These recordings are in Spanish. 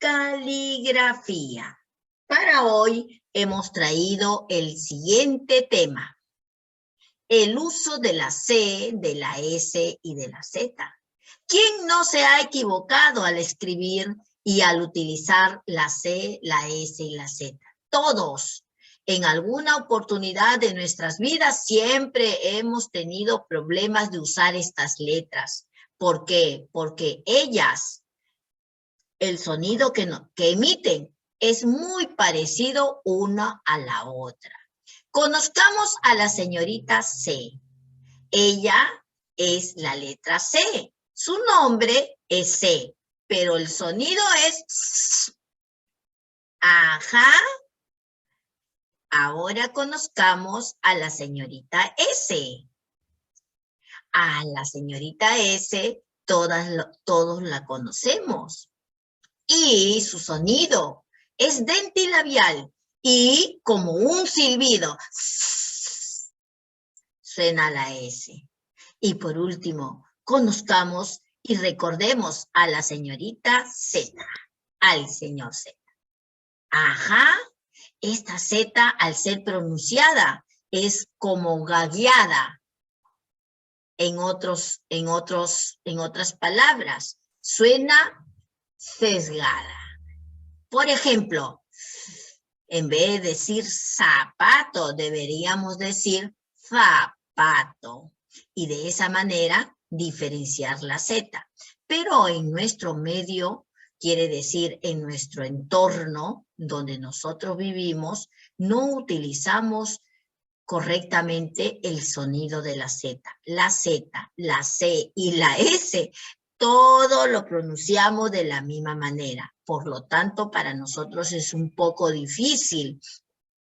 caligrafía. Para hoy hemos traído el siguiente tema. El uso de la C, de la S y de la Z. ¿Quién no se ha equivocado al escribir y al utilizar la C, la S y la Z? Todos. En alguna oportunidad de nuestras vidas siempre hemos tenido problemas de usar estas letras. ¿Por qué? Porque ellas, el sonido que emiten es muy parecido una a la otra. Conozcamos a la señorita C. Ella es la letra C. Su nombre es C, pero el sonido es S. Ajá. Ahora conozcamos a la señorita S. A la señorita S todos la conocemos. Y su sonido es dentilabial y como un silbido. Suena la S. Y por último, conozcamos y recordemos a la señorita Z, al señor Z. Ajá, esta Z al ser pronunciada es como gagueada. En otras palabras, suena sesgada. Por ejemplo, en vez de decir zapato, deberíamos decir zapato. Y de esa manera diferenciar la Z. Pero en nuestro medio, quiere decir en nuestro entorno donde nosotros vivimos, no utilizamos correctamente el sonido de la Z. La Z, la C y la S, todo lo pronunciamos de la misma manera. Por lo tanto, para nosotros es un poco difícil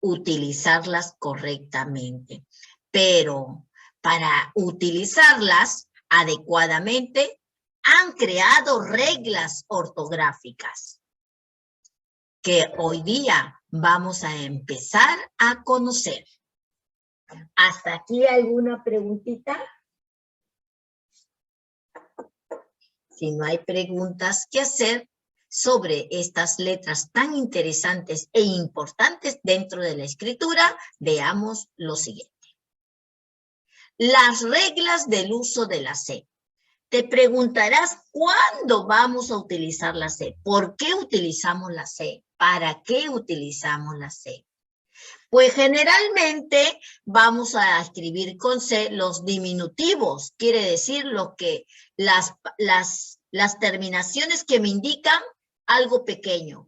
utilizarlas correctamente. Pero para utilizarlas adecuadamente, han creado reglas ortográficas que hoy día vamos a empezar a conocer. ¿Hasta aquí alguna preguntita? Si no hay preguntas que hacer sobre estas letras tan interesantes e importantes dentro de la escritura, veamos lo siguiente. Las reglas del uso de la C. Te preguntarás cuándo vamos a utilizar la C. ¿Por qué utilizamos la C? ¿Para qué utilizamos la C? Pues generalmente vamos a escribir con C los diminutivos, quiere decir lo que las terminaciones que me indican algo pequeño,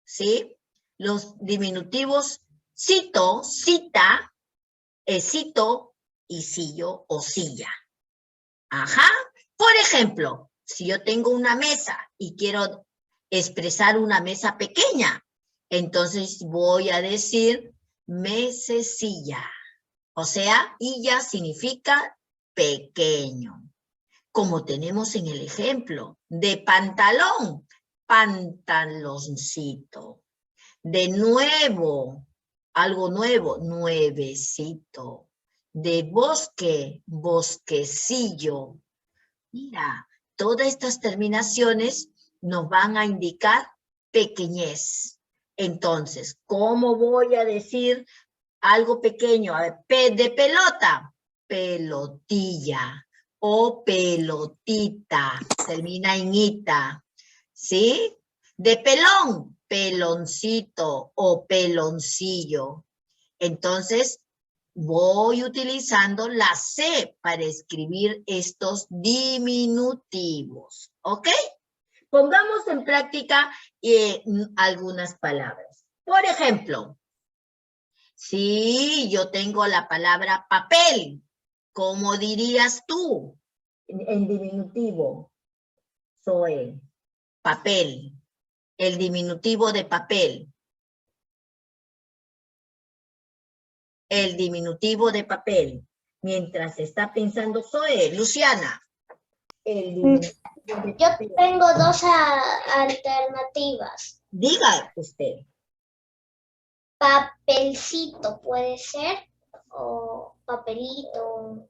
¿sí? Los diminutivos cito, cita, cito y sillo o silla. Ajá. Por ejemplo, si yo tengo una mesa y quiero expresar una mesa pequeña, entonces voy a decir mesecilla. O sea, illa significa pequeño. Como tenemos en el ejemplo de pantalón, pantaloncito. De nuevo, algo nuevo, nuevecito. De bosque, bosquecillo. Mira, todas estas terminaciones nos van a indicar pequeñez. Entonces, ¿cómo voy a decir algo pequeño? A ver, de pelota, pelotilla o pelotita, termina en ita, ¿sí? De pelón, peloncito o peloncillo. Entonces, voy utilizando la C para escribir estos diminutivos, ¿ok? Pongamos en práctica algunas palabras. Por ejemplo, si yo tengo la palabra papel, ¿cómo dirías tú en diminutivo? Soy papel, el diminutivo de papel. El diminutivo de papel. Mientras está pensando Zoe, Luciana. El diminutivo de papel. Yo tengo dos alternativas. Diga usted. Papelcito puede ser, o papelito.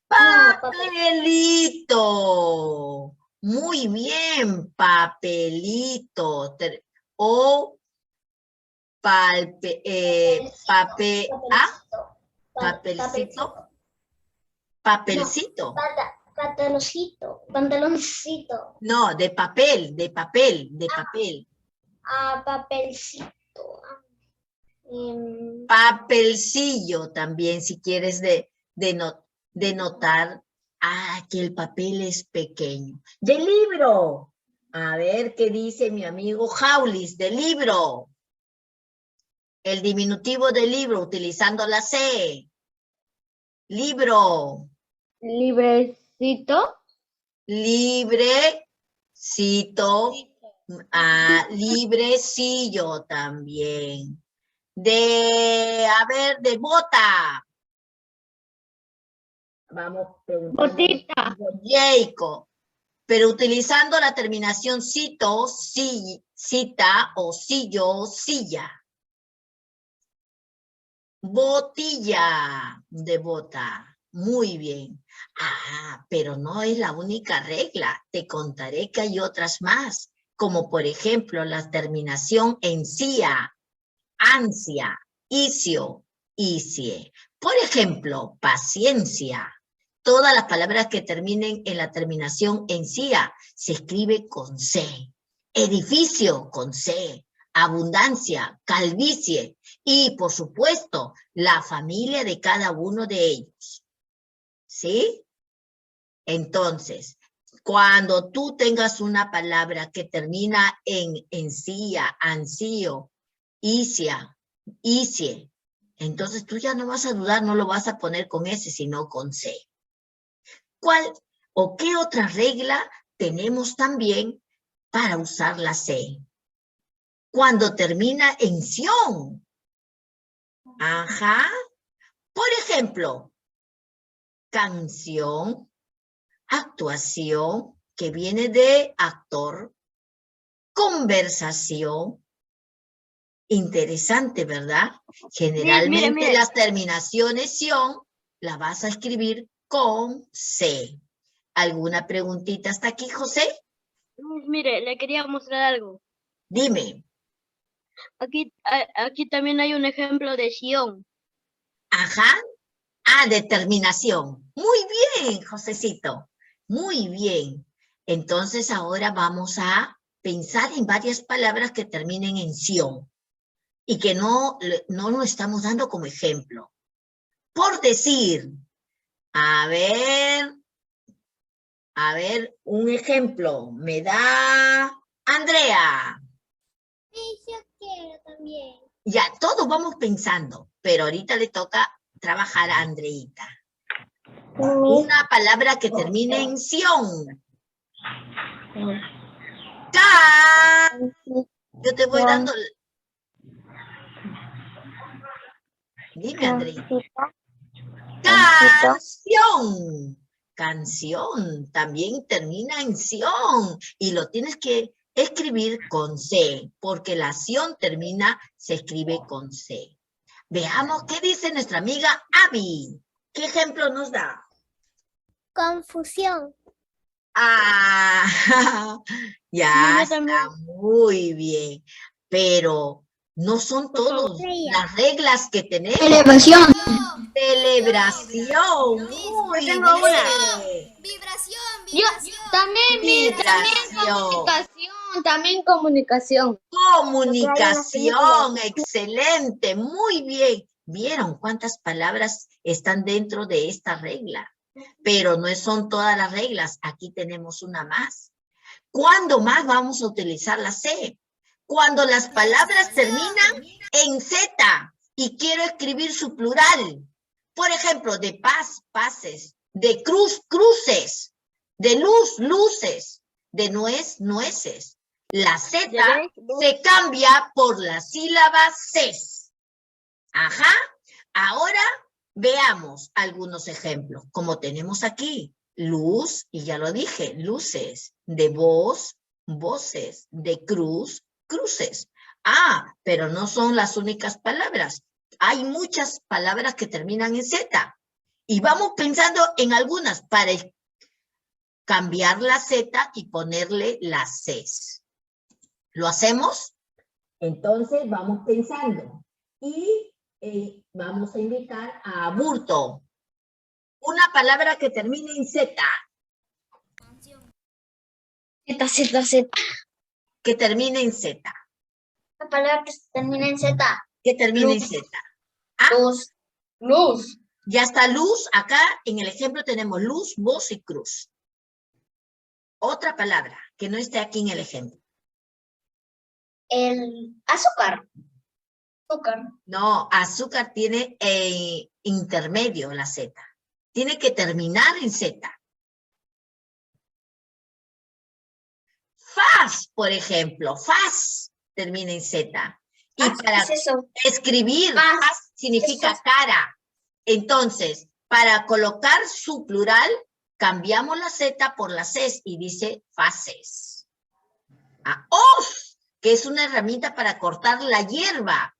Papelito. Muy bien, papelito. O papelcito. Papelcito. Pantaloncito. No, de papel, de papel, de papel. Papelcito. Papelcillo también, si quieres denotar que el papel es pequeño. De libro. A ver qué dice mi amigo Jaulis, de libro. El diminutivo de libro, utilizando la C. Libro. Librecito. Librecito. Librecillo también. De bota. Vamos preguntando. Botita. Jacob. Pero utilizando la terminación cito, cita o sillo, silla. Botilla de bota. Muy bien. Pero no es la única regla. Te contaré que hay otras más, como por ejemplo la terminación en cia, ansia, icio, icie. Por ejemplo, paciencia. Todas las palabras que terminen en la terminación en cia se escribe con C. Edificio con C. Abundancia, calvicie y, por supuesto, la familia de cada uno de ellos. ¿Sí? Entonces, cuando tú tengas una palabra que termina en encía, ansío, icia, icie, entonces tú ya no vas a dudar, no lo vas a poner con S, sino con C. ¿Cuál o qué otra regla tenemos también para usar la C? Cuando termina en ción. Ajá. Por ejemplo, canción, actuación, que viene de actor, conversación. Interesante, ¿verdad? Generalmente mire. las terminaciones ción la vas a escribir con C. ¿Alguna preguntita hasta aquí, José? Mire, le quería mostrar algo. Dime. Aquí también hay un ejemplo de Sion. Ajá. Determinación. Muy bien, Josecito. Muy bien. Entonces ahora vamos a pensar en varias palabras que terminen en sion y que no lo estamos dando como ejemplo. Por decir, a ver, un ejemplo. Me da Andrea. Sí, yo quiero también. Ya, todos vamos pensando, pero ahorita le toca trabajar a Andreita. Una palabra que termine en sion. Yo te voy dando. Dime, Andreita. Canción. Canción también termina en sion y lo tienes que escribir con C, porque la sion se escribe con C. Veamos qué dice nuestra amiga Abby. ¿Qué ejemplo nos da? Confusión. Ya está muy bien, pero no son todas las reglas que tenemos. Celebración. Celebración, muy bien. Vibración. También comunicación. Comunicación, excelente, muy bien. ¿Vieron cuántas palabras están dentro de esta regla? Pero no son todas las reglas, aquí tenemos una más. ¿Cuándo más vamos a utilizar la C? Cuando las palabras terminan en Z y quiero escribir su plural. Por ejemplo, de paz, pases, de cruz, cruces, de luz, luces, de nuez, nueces. La Z se cambia por la sílaba CES. Ajá. Ahora veamos algunos ejemplos, como tenemos aquí. Luz, y ya lo dije, luces. De voz, voces. De cruz, cruces. Pero no son las únicas palabras. Hay muchas palabras que terminan en Z. Y vamos pensando en algunas para cambiar la Z y ponerle las Cs. ¿Lo hacemos? Entonces vamos pensando. Y vamos a invitar a Aburto. Una palabra que termine en Z. Z. Que termine en Z. La palabra que termina en Z. Que termine en Luz. Z. Luz. Luz. Ya está luz. Acá en el ejemplo tenemos luz, voz y cruz. Otra palabra que no esté aquí en el ejemplo. El azúcar. Azúcar. No, azúcar tiene intermedio la Z. Tiene que terminar en Z. Faz, por ejemplo. Faz termina en Z. Y para ¿Qué es eso? escribir, Faz. faz significa Eso. cara. Entonces, para colocar su plural, cambiamos la Z por las Cs y dice faces. Hoz, que es una herramienta para cortar la hierba,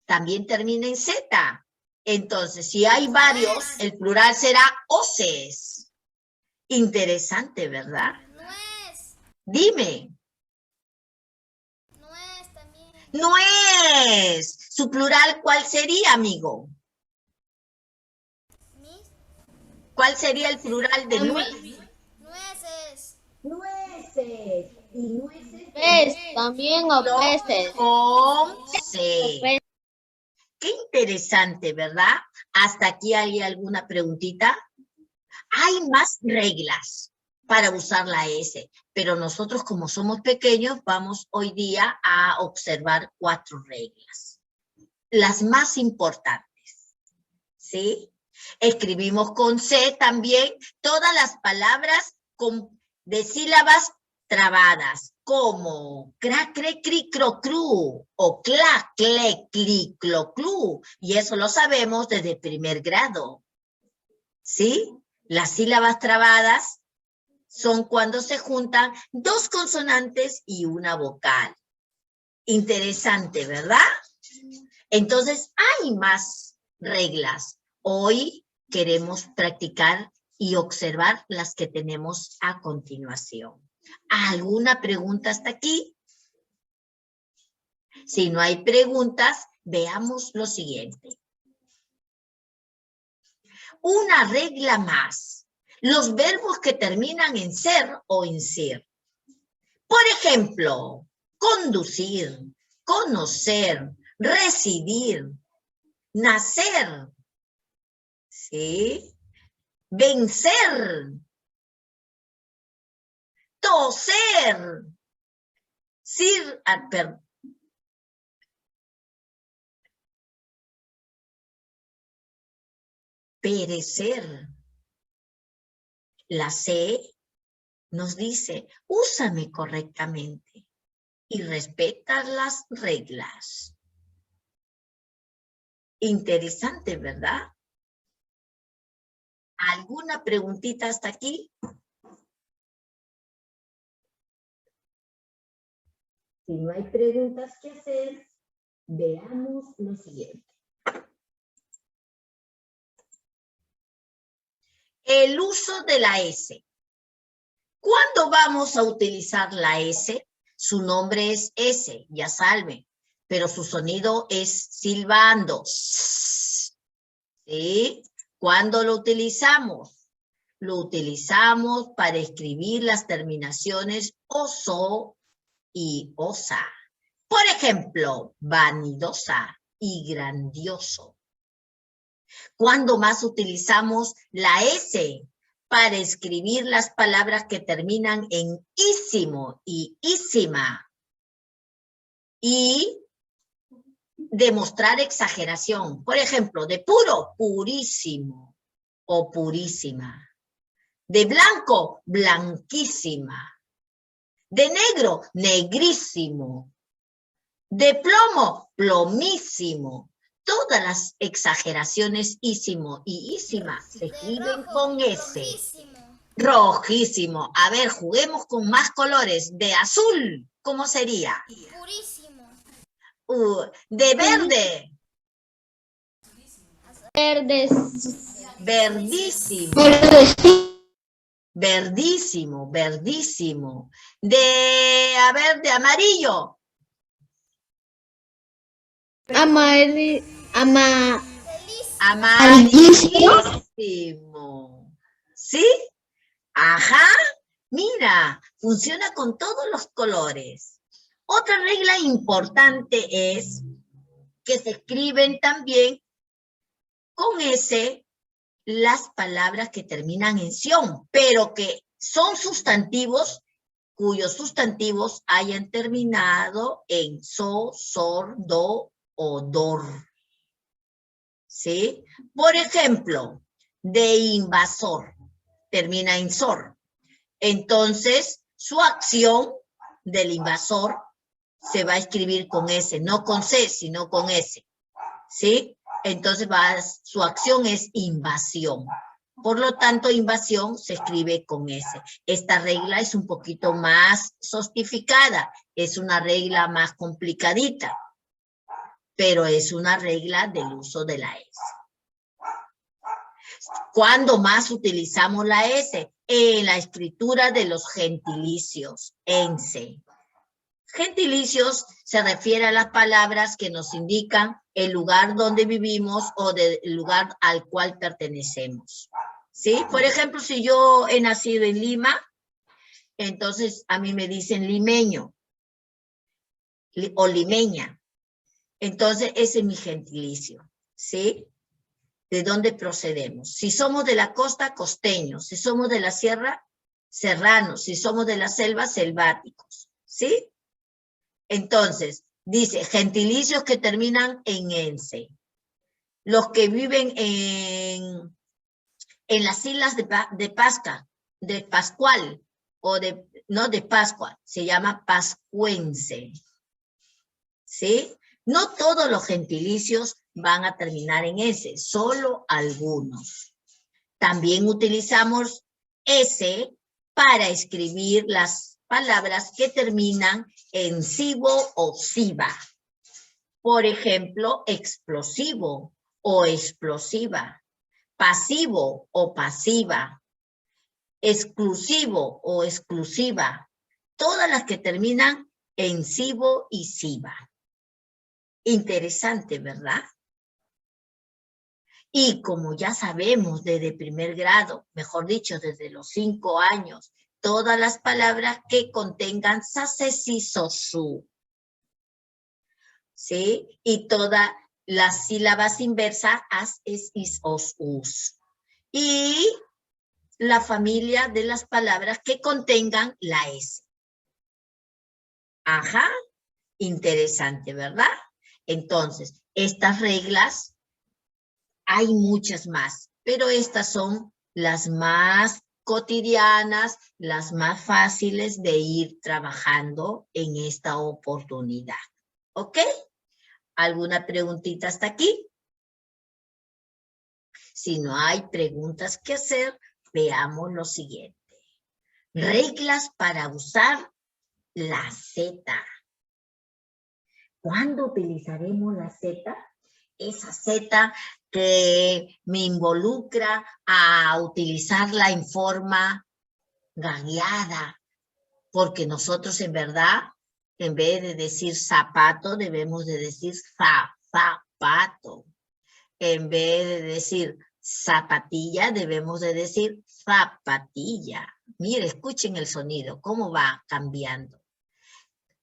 también termina en Z. Entonces, si hay varios, el plural será hoces. Interesante, ¿verdad? Nuez. Dime. Nuez también. Nuez. Su plural, ¿cuál sería, amigo? ¿Cuál sería el plural de nuez? Nueces. Nueces. Y nueces. Pez, también o peces. Con C. Peces. Qué interesante, ¿verdad? ¿Hasta aquí hay alguna preguntita? Hay más reglas para usar la S, pero nosotros como somos pequeños vamos hoy día a observar 4 reglas. Las más importantes, ¿sí? Escribimos con C también todas las palabras de sílabas trabadas, como cra, cre, cri, cro, cru, o cla, cle, cli, clo, clu, y eso lo sabemos desde primer grado, ¿sí? Las sílabas trabadas son cuando se juntan 2 consonantes y una vocal. Interesante, ¿verdad? Entonces, hay más reglas. Hoy queremos practicar y observar las que tenemos a continuación. ¿Alguna pregunta hasta aquí? Si no hay preguntas, veamos lo siguiente. Una regla más. Los verbos que terminan en ser o en ser. Por ejemplo, conducir, conocer, residir, nacer, ¿sí? Vencer, toser, perecer. La C nos dice, úsame correctamente y respeta las reglas. Interesante, ¿verdad? ¿Alguna preguntita hasta aquí? Si no hay preguntas que hacer, veamos lo siguiente. El uso de la S. ¿Cuándo vamos a utilizar la S? Su nombre es S, ya saben, pero su sonido es silbando. ¿Sí? ¿Cuándo lo utilizamos? Lo utilizamos para escribir las terminaciones oso y osa. Por ejemplo, vanidosa y grandioso. ¿Cuándo más utilizamos la S? Para escribir las palabras que terminan en ísimo y ísima. Y demostrar exageración. Por ejemplo, de puro, purísimo o purísima. De blanco, blanquísima. De negro, negrísimo. De plomo, plomísimo. Todas las exageraciones ísimo y ísima se escriben con S. Rojísimo. Rojísimo. A ver, juguemos con más colores. De azul, ¿cómo sería? Purísimo. De verde. Verdes. Verdísimo. Verdes. Verdísimo, verdísimo. De amarillo. Delicioso. Amarillísimo. ¿Sí? Ajá. Mira, funciona con todos los colores. Otra regla importante es que se escriben también con S las palabras que terminan en ción, pero que son sustantivos cuyos sustantivos hayan terminado en so, sor, do o dor. ¿Sí? Por ejemplo, de invasor, termina en sor. Entonces, su acción del invasor se va a escribir con S, no con C, sino con S. ¿Sí? Entonces, su acción es invasión. Por lo tanto, invasión se escribe con S. Esta regla es un poquito más sofisticada, es una regla más complicadita, pero es una regla del uso de la S. ¿Cuándo más utilizamos la S? En la escritura de los gentilicios, ense. Gentilicios se refiere a las palabras que nos indican el lugar donde vivimos o del lugar al cual pertenecemos. ¿Sí? Por ejemplo, si yo he nacido en Lima, entonces a mí me dicen limeño o limeña. Entonces ese es mi gentilicio. ¿Sí? ¿De dónde procedemos? Si somos de la costa, costeños. Si somos de la sierra, serranos. Si somos de la selva, selváticos. ¿Sí? Entonces, dice, gentilicios que terminan en ense. Los que viven en las islas de Pascua, de Pascual, o no de Pascua, se llama pascuense. ¿Sí? No todos los gentilicios van a terminar en S, solo algunos. También utilizamos S para escribir las palabras que terminan en sivo o siva. Por ejemplo, explosivo o explosiva, pasivo o pasiva, exclusivo o exclusiva. Todas las que terminan en sivo y siva. Interesante, ¿verdad? Y como ya sabemos desde primer grado, mejor dicho, desde los 5 años, todas las palabras que contengan sase, si, so, su. ¿Sí? Y todas las sílabas inversas, as, es, is, os, us. Y la familia de las palabras que contengan la S. Ajá, interesante, ¿verdad? Entonces, estas reglas, hay muchas más, pero estas son las más cotidianas, las más fáciles de ir trabajando en esta oportunidad. ¿Ok? ¿Alguna preguntita hasta aquí? Si no hay preguntas que hacer, veamos lo siguiente. Reglas para usar la Z. ¿Cuándo utilizaremos la Z? Esa Z que me involucra a utilizarla en forma gagueada, porque nosotros en verdad, en vez de decir zapato, debemos de decir zapato. En vez de decir zapatilla, debemos de decir zapatilla. Mire, escuchen el sonido, cómo va cambiando.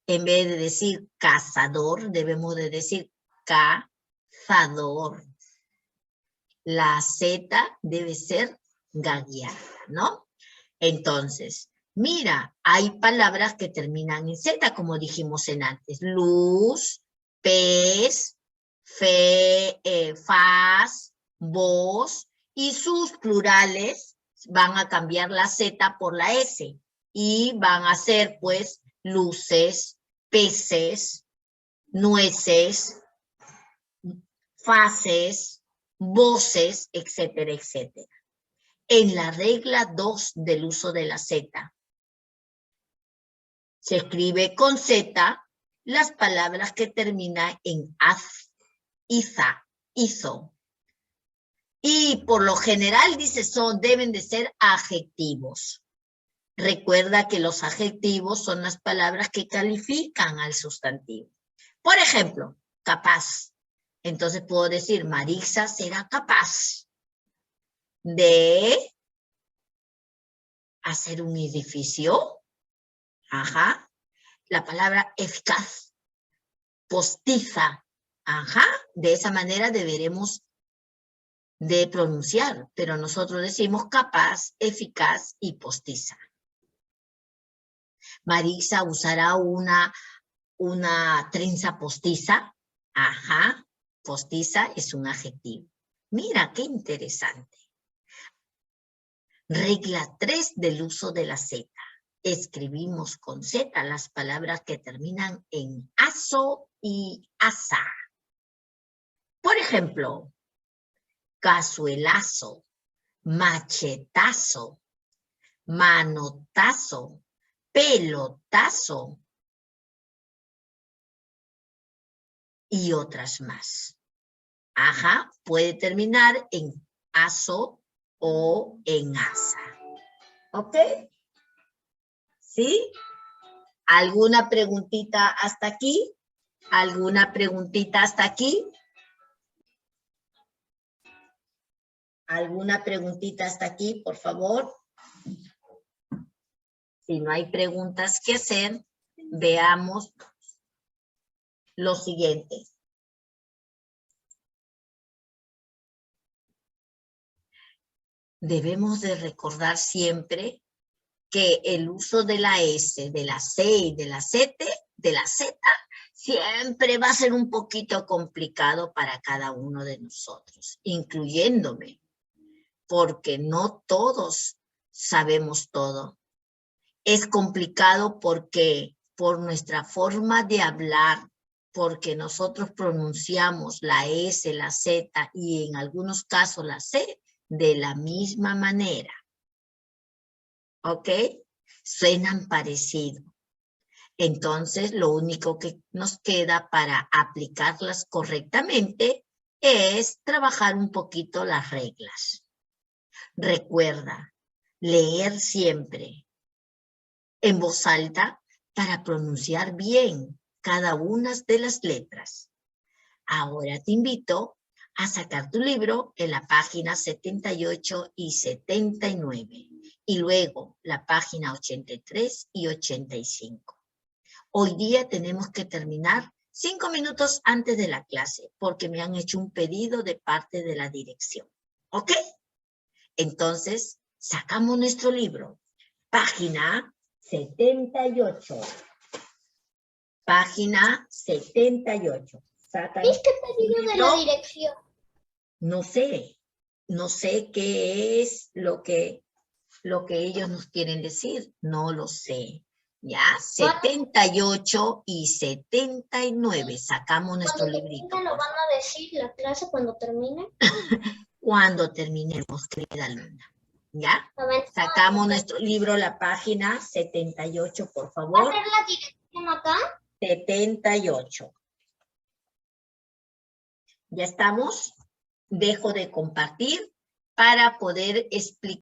En vez de decir cazador, debemos de decir cazador. La Z debe ser gagueada, ¿no? Entonces, mira, hay palabras que terminan en Z, como dijimos en antes. Luz, pez, faz, voz, y sus plurales van a cambiar la Z por la S. Y van a ser, pues, luces, peces, nueces, fases, voces, etcétera, etcétera. En la regla 2 del uso de la Z, se escribe con Z las palabras que terminan en az, iza, hizo. Y por lo general, dice, deben de ser adjetivos. Recuerda que los adjetivos son las palabras que califican al sustantivo. Por ejemplo, capaz. Entonces puedo decir, Marisa será capaz de hacer un edificio. Ajá. La palabra eficaz. Postiza. Ajá. De esa manera deberemos de pronunciar, pero nosotros decimos capaz, eficaz y postiza. Marisa usará una trenza postiza. Ajá. Postiza es un adjetivo. Mira, qué interesante. Regla 3 del uso de la Z. Escribimos con Z las palabras que terminan en aso y asa. Por ejemplo, cazuelazo, machetazo, manotazo, pelotazo y otras más. Ajá, puede terminar en aso o en asa. ¿Ok? ¿Sí? ¿Alguna preguntita hasta aquí? ¿Alguna preguntita hasta aquí? ¿Alguna preguntita hasta aquí, por favor? Si no hay preguntas que hacer, veamos lo siguiente. Debemos de recordar siempre que el uso de la S, de la C y de la Z, siempre va a ser un poquito complicado para cada uno de nosotros, incluyéndome, porque no todos sabemos todo. Es complicado porque por nuestra forma de hablar, porque nosotros pronunciamos la S, la Z y en algunos casos la C de la misma manera. ¿Ok? Suenan parecido. Entonces, lo único que nos queda para aplicarlas correctamente es trabajar un poquito las reglas. Recuerda, leer siempre en voz alta para pronunciar bien cada una de las letras. Ahora te invito a sacar tu libro en la página 78 y 79 y luego la página 83 y 85. Hoy día tenemos que terminar 5 minutos antes de la clase porque me han hecho un pedido de parte de la dirección. ¿Ok? Entonces, sacamos nuestro libro. Página 78. Página 78. ¿Viste pedido de la dirección? No sé qué es lo que ellos nos quieren decir, no lo sé. ¿Ya? 78 y 79, sacamos nuestro librito. ¿Cuándo lo van a decir la clase cuando termine? Cuando terminemos, querida alumna. ¿Ya? Sacamos nuestro libro, la página 78, por favor. ¿Va a ser la dirección acá? 78. ¿Ya estamos? Dejo de compartir para poder explicar.